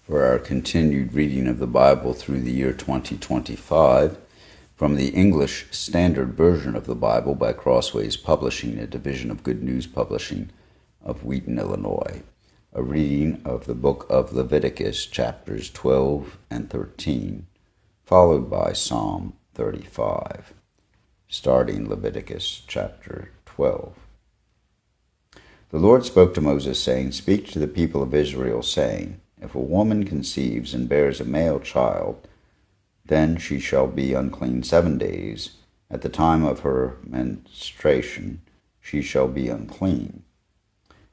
For our continued reading of the Bible through the year 2025, from the English Standard Version of the Bible by Crossways Publishing, a division of Good News Publishing of Wheaton, Illinois. A reading of the book of Leviticus, chapters 12 and 13, followed by Psalm 35. Starting Leviticus chapter 12. The Lord spoke to Moses, saying, Speak to the people of Israel, saying, If a woman conceives and bears a male child, then she shall be unclean 7 days. At the time of her menstruation she shall be unclean.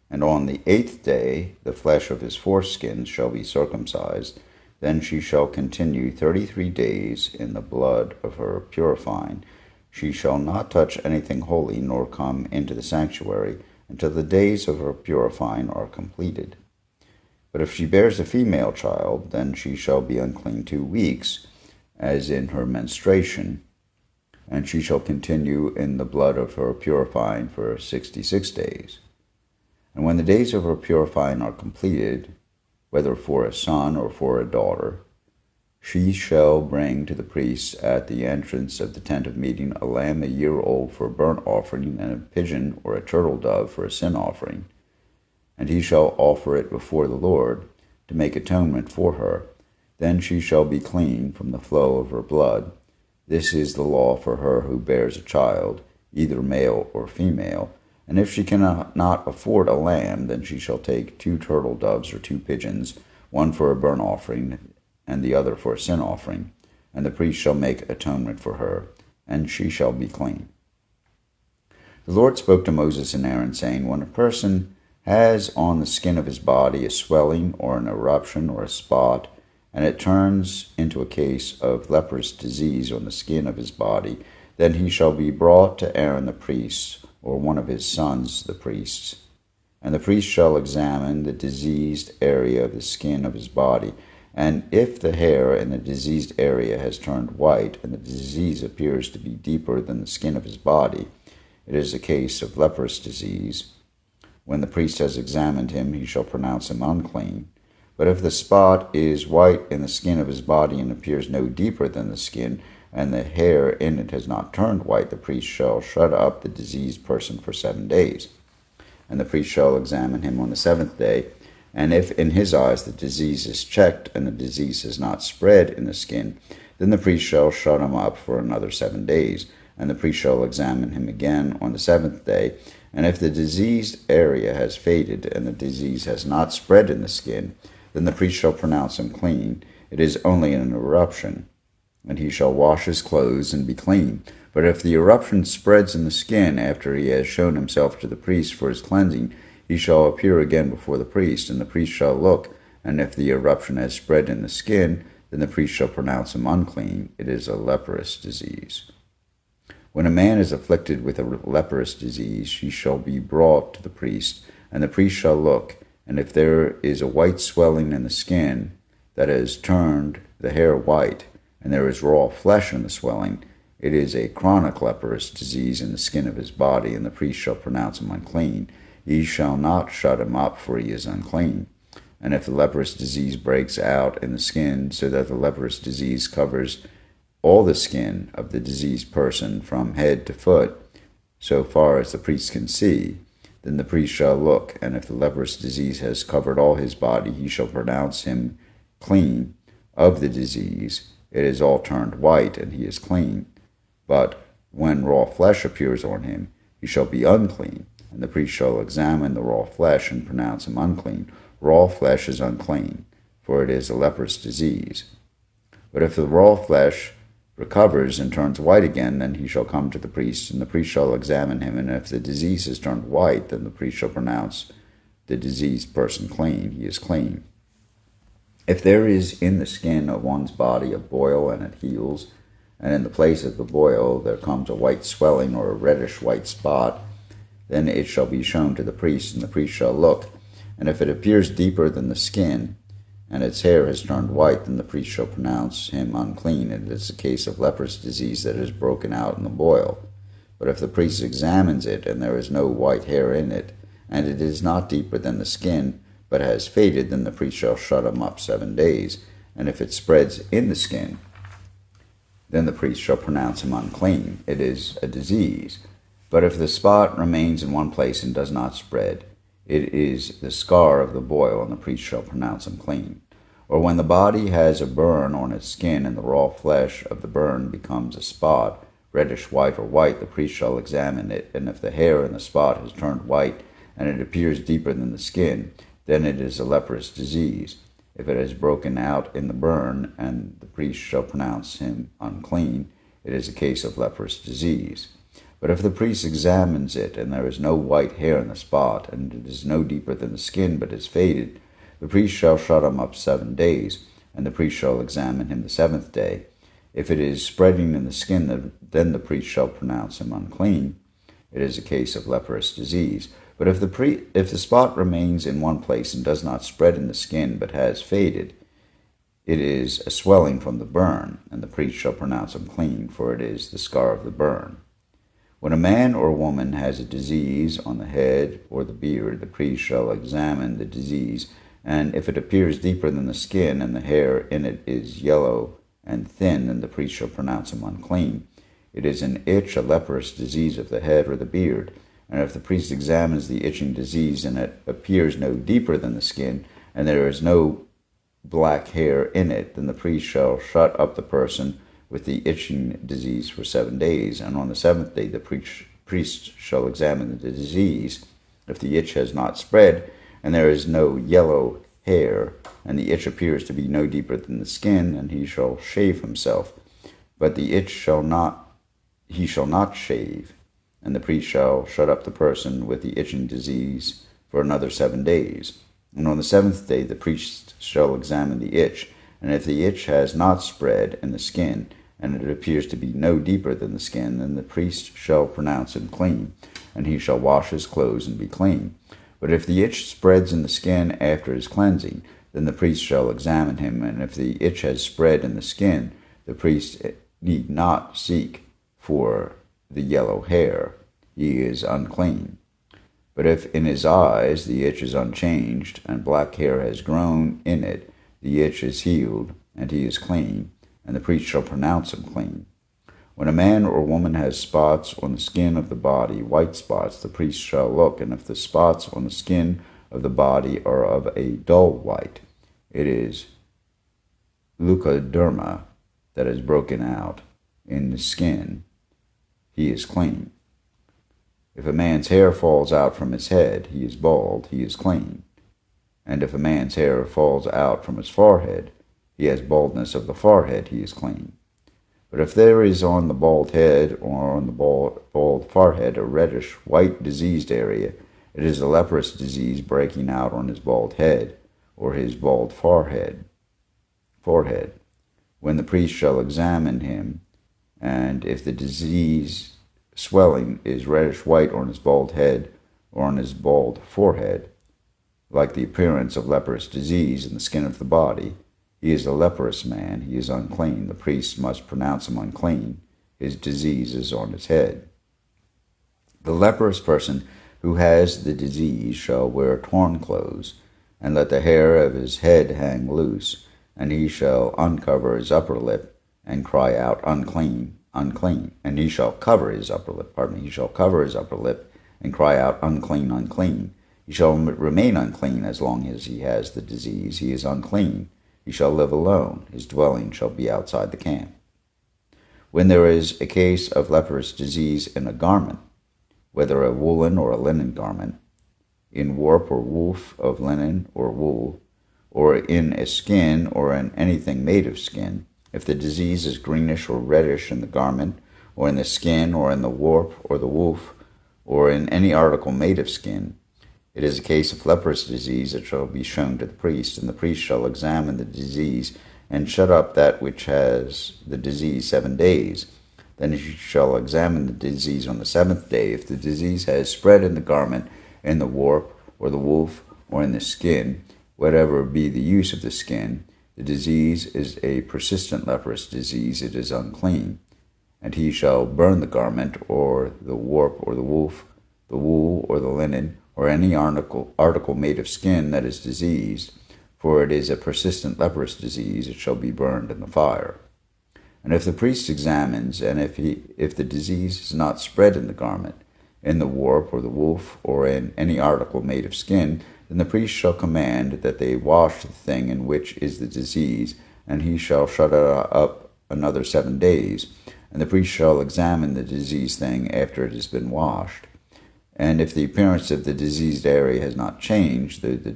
And on the 8th day the flesh of his foreskins shall be circumcised. Then she shall continue 33 days in the blood of her purifying. She shall not touch anything holy, nor come into the sanctuary, until the days of her purifying are completed. But if she bears a female child, then she shall be unclean 2 weeks, as in her menstruation, and she shall continue in the blood of her purifying for 66 days. And when the days of her purifying are completed, whether for a son or for a daughter, she shall bring to the priests at the entrance of the tent of meeting a lamb a year old for a burnt offering, and a pigeon or a turtle dove for a sin offering. And he shall offer it before the Lord, to make atonement for her. Then she shall be clean from the flow of her blood. This is the law for her who bears a child, either male or female. And if she cannot afford a lamb, then she shall take 2 turtle doves or 2 pigeons, one for a burnt offering, and the other for a sin offering. And the priest shall make atonement for her, and she shall be clean. The Lord spoke to Moses and Aaron, saying, When a person has on the skin of his body a swelling or an eruption or a spot, and it turns into a case of leprous disease on the skin of his body, then he shall be brought to Aaron the priest, or one of his sons the priests. And the priest shall examine the diseased area of the skin of his body, and if the hair in the diseased area has turned white, and the disease appears to be deeper than the skin of his body, it is a case of leprous disease. When the priest has examined him, he shall pronounce him unclean. But if the spot is white in the skin of his body and appears no deeper than the skin, and the hair in it has not turned white, the priest shall shut up the diseased person for 7 days. And the priest shall examine him on the 7th day, and if in his eyes the disease is checked, and the disease has not spread in the skin, then the priest shall shut him up for another 7 days. And the priest shall examine him again on the 7th day, and if the diseased area has faded, and the disease has not spread in the skin, then the priest shall pronounce him clean. It is only an eruption, and he shall wash his clothes and be clean. But if the eruption spreads in the skin after he has shown himself to the priest for his cleansing, he shall appear again before the priest, and the priest shall look, and if the eruption has spread in the skin, then the priest shall pronounce him unclean. It is a leprous disease. When a man is afflicted with a leprous disease, he shall be brought to the priest, and the priest shall look, and if there is a white swelling in the skin that has turned the hair white, and there is raw flesh in the swelling, it is a chronic leprous disease in the skin of his body, and the priest shall pronounce him unclean. He shall not shut him up, for he is unclean. And if the leprous disease breaks out in the skin, so that the leprous disease covers all the skin of the diseased person from head to foot, so far as the priest can see, then the priest shall look, and if the leprous disease has covered all his body, he shall pronounce him clean of the disease. It is all turned white, and he is clean. But when raw flesh appears on him, he shall be unclean, and the priest shall examine the raw flesh and pronounce him unclean. Raw flesh is unclean, for it is a leprous disease. But if the raw flesh recovers and turns white again, then he shall come to the priest, and the priest shall examine him, and if the disease has turned white, then the priest shall pronounce the diseased person clean. He is clean. If there is in the skin of one's body a boil and it heals, and in the place of the boil there comes a white swelling or a reddish white spot, then it shall be shown to the priest, and the priest shall look, and if it appears deeper than the skin, and its hair has turned white, then the priest shall pronounce him unclean. It is a case of leprous disease that is broken out in the boil. But if the priest examines it, and there is no white hair in it, and it is not deeper than the skin, but has faded, then the priest shall shut him up 7 days. And if it spreads in the skin, then the priest shall pronounce him unclean. It is a disease. But if the spot remains in one place and does not spread, it is the scar of the boil, and the priest shall pronounce him clean. Or when the body has a burn on its skin, and the raw flesh of the burn becomes a spot, reddish white or white, the priest shall examine it, and if the hair in the spot has turned white, and it appears deeper than the skin, then it is a leprous disease. If it has broken out in the burn, and the priest shall pronounce him unclean, it is a case of leprous disease. But if the priest examines it, and there is no white hair in the spot, and it is no deeper than the skin, but is faded, the priest shall shut him up 7 days, and the priest shall examine him the 7th day. If it is spreading in the skin, then the priest shall pronounce him unclean. It is a case of leprous disease. But if the spot remains in one place and does not spread in the skin, but has faded, it is a swelling from the burn, and the priest shall pronounce him clean, for it is the scar of the burn. When a man or woman has a disease on the head or the beard, the priest shall examine the disease, and if it appears deeper than the skin, and the hair in it is yellow and thin, then the priest shall pronounce him unclean. It is an itch, a leprous disease of the head or the beard. And if the priest examines the itching disease, and it appears no deeper than the skin, and there is no black hair in it, then the priest shall shut up the person with the itching disease for 7 days. And on the 7th day the priest shall examine the disease. If the itch has not spread, and there is no yellow hair, and the itch appears to be no deeper than the skin, and he shall shave himself. But the itch he shall not shave, and the priest shall shut up the person with the itching disease for another 7 days. And on the 7th day the priest shall examine the itch, and if the itch has not spread in the skin, and it appears to be no deeper than the skin, then the priest shall pronounce him clean, and he shall wash his clothes and be clean. But if the itch spreads in the skin after his cleansing, then the priest shall examine him, and if the itch has spread in the skin, the priest need not seek for the yellow hair. He is unclean. But if in his eyes the itch is unchanged, and black hair has grown in it, the itch is healed, and he is clean, and the priest shall pronounce him clean. When a man or woman has spots on the skin of the body, white spots, the priest shall look, and if the spots on the skin of the body are of a dull white, it is leukoderma that is broken out in the skin. He is clean. If a man's hair falls out from his head, he is bald, he is clean. And if a man's hair falls out from his forehead, he has baldness of the forehead, he is clean. But if there is on the bald head or on the bald forehead a reddish white diseased area, it is a leprous disease breaking out on his bald head or his bald forehead. When the priest shall examine him, and if the disease swelling is reddish white on his bald head or on his bald forehead, like the appearance of leprous disease in the skin of the body, he is a leprous man, he is unclean. The priest must pronounce him unclean. His disease is on his head. The leprous person who has the disease shall wear torn clothes, and let the hair of his head hang loose, and he shall uncover his upper lip, and cry out, unclean, unclean. And he shall cover his upper lip, he shall cover his upper lip, and cry out, unclean, unclean. He shall remain unclean as long as he has the disease. He is unclean. He shall live alone. His dwelling shall be outside the camp. When there is a case of leprous disease in a garment, whether a woolen or a linen garment, in warp or woof of linen or wool, or in a skin or in anything made of skin, if the disease is greenish or reddish in the garment, or in the skin, or in the warp or the woof, or in any article made of skin, it is a case of leprous disease that shall be shown to the priest, and the priest shall examine the disease and shut up that which has the disease 7 days. Then he shall examine the disease on the 7th day. If the disease has spread in the garment, in the warp, or the woof, or in the skin, whatever be the use of the skin, the disease is a persistent leprous disease, it is unclean. And he shall burn the garment, or the warp, or the woof, the wool, or the linen, or any article made of skin that is diseased, for it is a persistent leprous disease, it shall be burned in the fire. And if the priest examines, and if the disease is not spread in the garment, in the warp or the woof, or in any article made of skin, then the priest shall command that they wash the thing in which is the disease, and he shall shut it up another 7 days. And the priest shall examine the diseased thing after it has been washed. And if the appearance of the diseased area has not changed, though the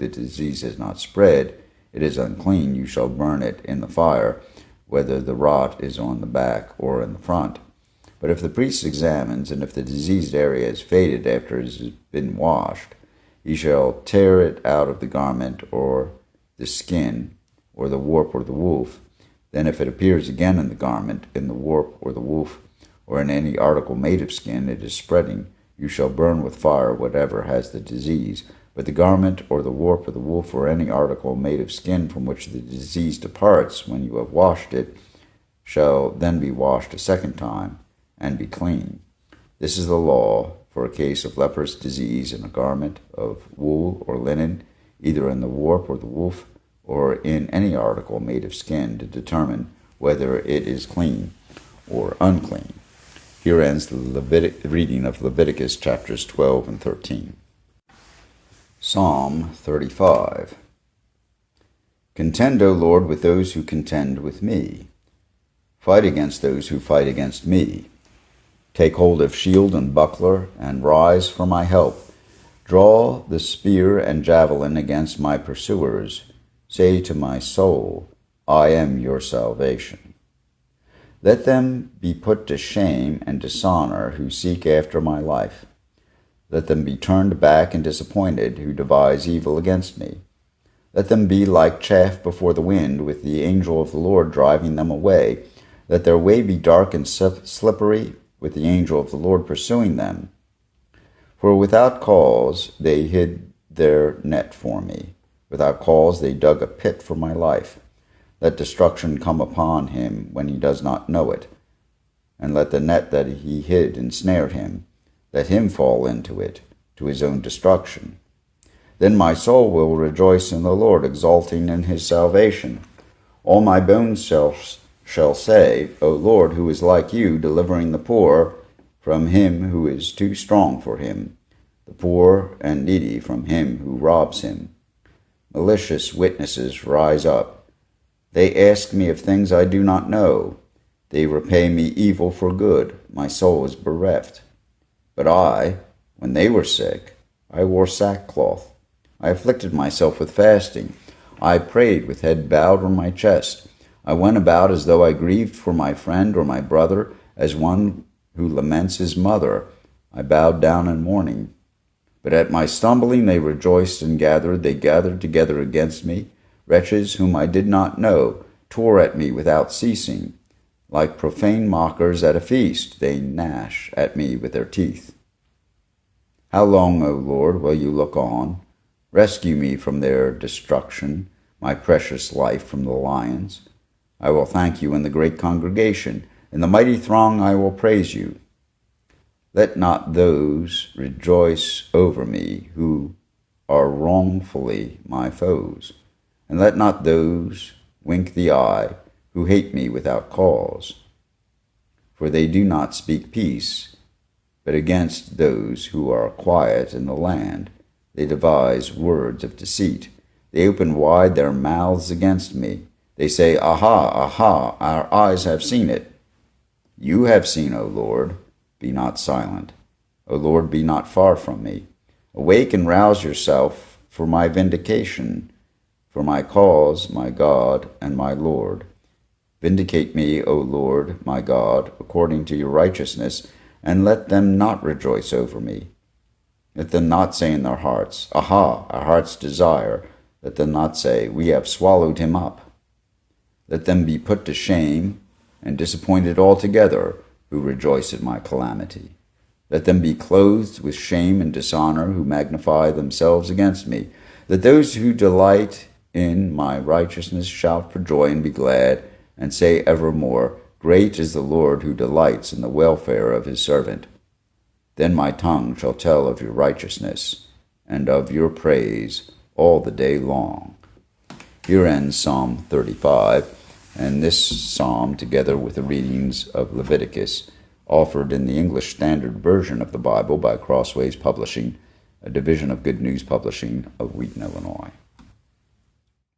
disease has not spread, it is unclean. You shall burn it in the fire, whether the rot is on the back or in the front. But if the priest examines, and if the diseased area has faded after it has been washed, he shall tear it out of the garment or the skin, or the warp or the woof. Then if it appears again in the garment, in the warp or the woof, or in any article made of skin, it is spreading, you shall burn with fire whatever has the disease. But the garment or the warp or the woof, or any article made of skin from which the disease departs when you have washed it, shall then be washed a second time, and be clean. This is the law for a case of leprous disease in a garment of wool or linen, either in the warp or the woof, or in any article made of skin, to determine whether it is clean or unclean. Here ends the reading of Leviticus chapters 12 and 13. Psalm 35. Contend, O Lord, with those who contend with me. Fight against those who fight against me. Take hold of shield and buckler, and rise for my help. Draw the spear and javelin against my pursuers. Say to my soul, I am your salvation. Let them be put to shame and dishonor who seek after my life. Let them be turned back and disappointed who devise evil against me. Let them be like chaff before the wind, with the angel of the Lord driving them away. Let their way be dark and slippery, with the angel of the Lord pursuing them. For without cause they hid their net for me. Without cause they dug a pit for my life. Let destruction come upon him when he does not know it. And let the net that he hid ensnare him. Let him fall into it, to his own destruction. Then my soul will rejoice in the Lord, exulting in his salvation. All my bones shall say, O Lord, who is like you, delivering the poor from him who is too strong for him, the poor and needy from him who robs him. Malicious witnesses rise up. They ask me of things I do not know. They repay me evil for good. My soul is bereft. But I, when they were sick, I wore sackcloth. I afflicted myself with fasting. I prayed with head bowed on my chest. I went about as though I grieved for my friend or my brother, as one who laments his mother. I bowed down in mourning. But at my stumbling they rejoiced and gathered. They gathered together against me. Wretches whom I did not know tore at me without ceasing. Like profane mockers at a feast, they gnash at me with their teeth. How long, O Lord, will you look on? Rescue me from their destruction, my precious life from the lions. I will thank you in the great congregation. In the mighty throng I will praise you. Let not those rejoice over me who are wrongfully my foes, and let not those wink the eye who hate me without cause. For they do not speak peace, but against those who are quiet in the land they devise words of deceit. They open wide their mouths against me. They say, Aha, aha, our eyes have seen it. You have seen, O Lord, be not silent. O Lord, be not far from me. Awake and rouse yourself for my vindication, for my cause, my God and my Lord. Vindicate me, O Lord, my God, according to your righteousness, and let them not rejoice over me. Let them not say in their hearts, Aha, our heart's desire. Let them not say, We have swallowed him up. Let them be put to shame and disappointed altogether who rejoice at my calamity. Let them be clothed with shame and dishonor who magnify themselves against me. Let those who delight in my righteousness shout for joy and be glad, and say evermore, Great is the Lord who delights in the welfare of his servant. Then my tongue shall tell of your righteousness, and of your praise all the day long. Here ends Psalm 35, and this psalm, together with the readings of Leviticus, offered in the English Standard Version of the Bible by Crossways Publishing, a division of Good News Publishing of Wheaton, Illinois.